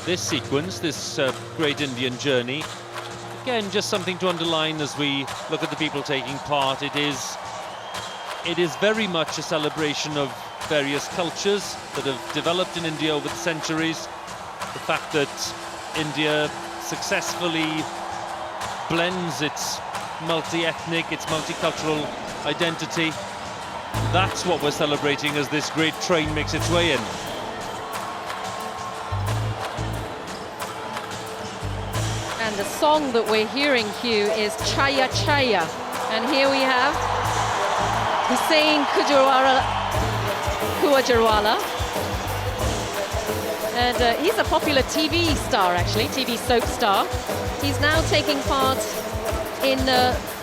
this sequence, this great Indian journey. Again, just something to underline as we look at the people taking part. It is very much a celebration of various cultures that have developed in India over the centuries. The fact that India successfully blends its multi-ethnic, its multicultural identity. That's what we're celebrating as this great train makes its way in. And the song that we're hearing, Hugh, is Chaya Chaya. And here we have Hussain Kuwajarwala. And he's a popular TV star, actually, TV soap star. He's now taking part in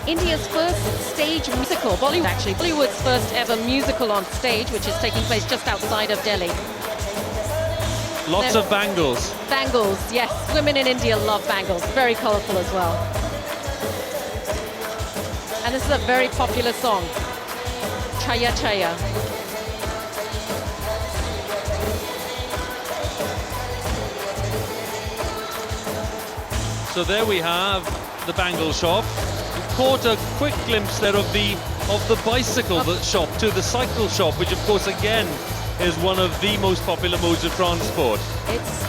India's first stage musical, Bollywood actually, Bollywood's first ever musical on stage, which is taking place just outside of Delhi. Lots of bangles. Bangles, yes. Women in India love bangles. Very colourful as well. And this is a very popular song, Chaya Chaya. So there we have the bangle shop. We caught a quick glimpse there of the bicycle shop to the cycle shop, which of course again is one of the most popular modes of transport.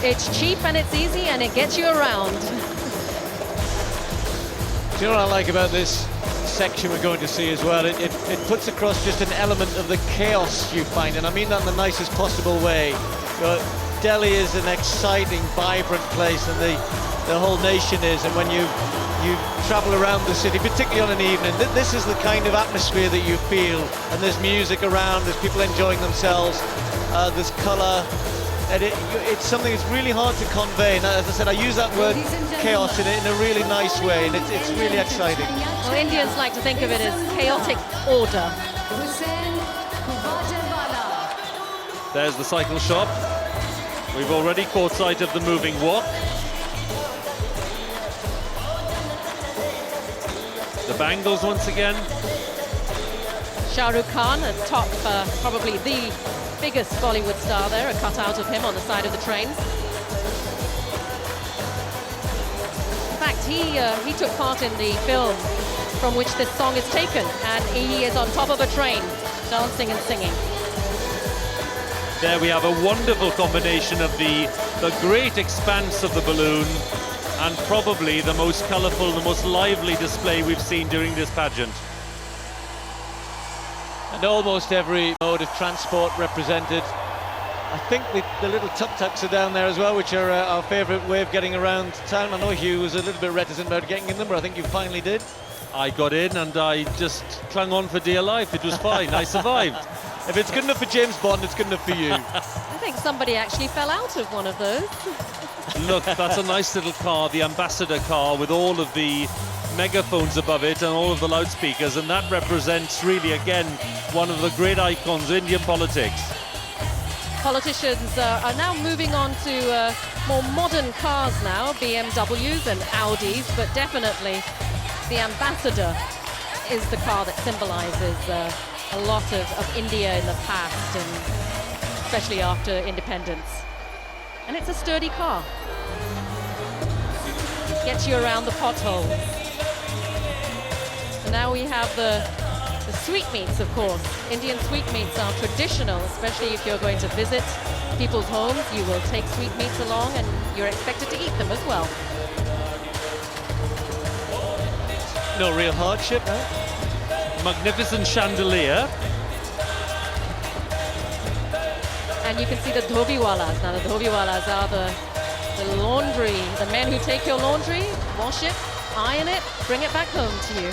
It's cheap and it's easy and it gets you around. Do you know what I like about this section we're going to see as well? It puts across just an element of the chaos you find, and I mean that in the nicest possible way. Delhi is an exciting, vibrant place, and the whole nation is, and when you travel around the city, particularly on an evening, this is the kind of atmosphere that you feel, and there's music around, there's people enjoying themselves, there's colour, and it's something that's really hard to convey. And as I said, I use that word chaos in a really nice way, and it's really exciting. Well, Indians like to think of it as chaotic order. There's the cycle shop. We've already caught sight of the moving walk. The bangles once again. Shah Rukh Khan atop probably the biggest Bollywood star there, a cutout of him on the side of the trains. In fact, he took part in the film from which this song is taken, and he is on top of a train, dancing and singing. There we have a wonderful combination of the great expanse of the balloon and probably the most colourful, the most lively display we've seen during this pageant. And almost every mode of transport represented. I think the little tuk-tuks are down there as well, which are our favourite way of getting around town. I know Hugh was a little bit reticent about getting in them, but I think you finally did. I got in and I just clung on for dear life. It was fine, I survived. If it's good enough for James Bond, it's good enough for you. I think somebody actually fell out of one of those. Look, that's a nice little car, the ambassador car, with all of the megaphones above it and all of the loudspeakers, and that represents really, again, one of the great icons of Indian politics. Politicians are now moving on to more modern cars now, BMWs and Audis, but definitely the ambassador is the car that symbolises a lot of India in the past, and especially after independence. And it's a sturdy car. Gets you around the potholes. And now we have the sweetmeats, of course. Indian sweetmeats are traditional, especially if you're going to visit people's homes. You will take sweetmeats along and you're expected to eat them as well. No real hardship, no? Magnificent chandelier. And you can see the dhobiwalas. Now the dhobiwalas are the laundry, the men who take your laundry, wash it, iron it, bring it back home to you.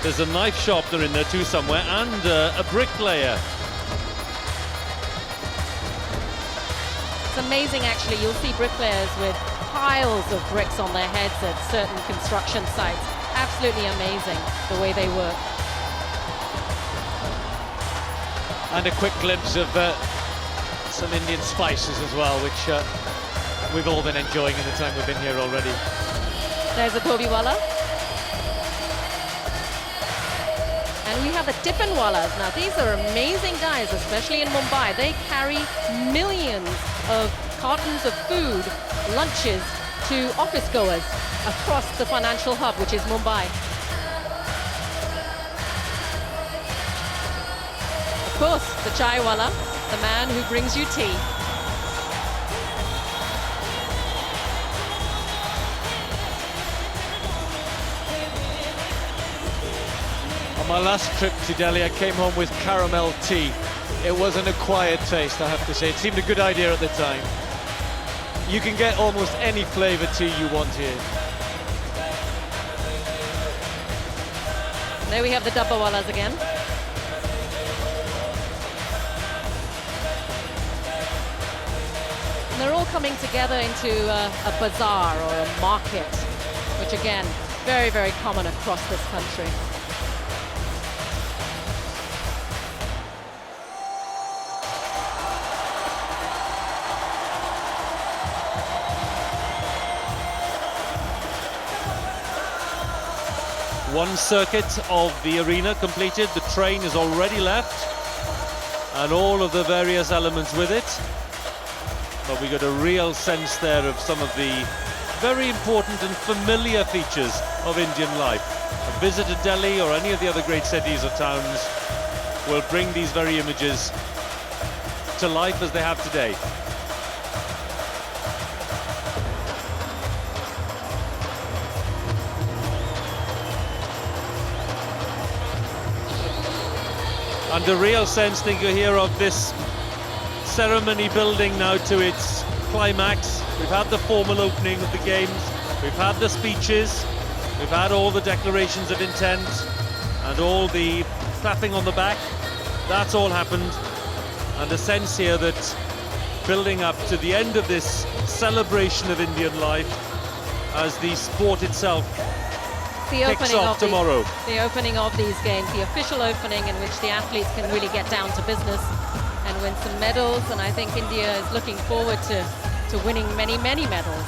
There's a knife sharpener in there too somewhere, and a bricklayer. It's amazing, actually. You'll see bricklayers with piles of bricks on their heads at certain construction sites. Absolutely amazing the way they work. And a quick glimpse of some Indian spices as well, which we've all been enjoying in the time we've been here already. There's a dhobiwala. And we have the Tippanwalas. Now, these are amazing guys, especially in Mumbai. They carry millions of cartons of food, lunches to office goers across the financial hub, which is Mumbai. Of course, the chaiwala, the man who brings you tea. On my last trip to Delhi, I came home with caramel tea. It was an acquired taste, I have to say. It seemed a good idea at the time. You can get almost any flavour tea you want here. There we have the dabbawalas again. And they're all coming together into a bazaar or a market, which again, very, very common across this country. One circuit of the arena completed. The train is already left, and all of the various elements with it. But we got a real sense there of some of the very important and familiar features of Indian life. A visit to Delhi or any of the other great cities or towns will bring these very images to life as they have today. And a real sense, think you hear, of this ceremony building now to its climax. We've had the formal opening of the games, we've had the speeches, we've had all the declarations of intent and all the clapping on the back. That's all happened, and a sense here that building up to the end of this celebration of Indian life as the sport itself kicks off tomorrow. The opening of these games, the official opening in which the athletes can really get down to business and win some medals. And I think India is looking forward to winning many, many medals.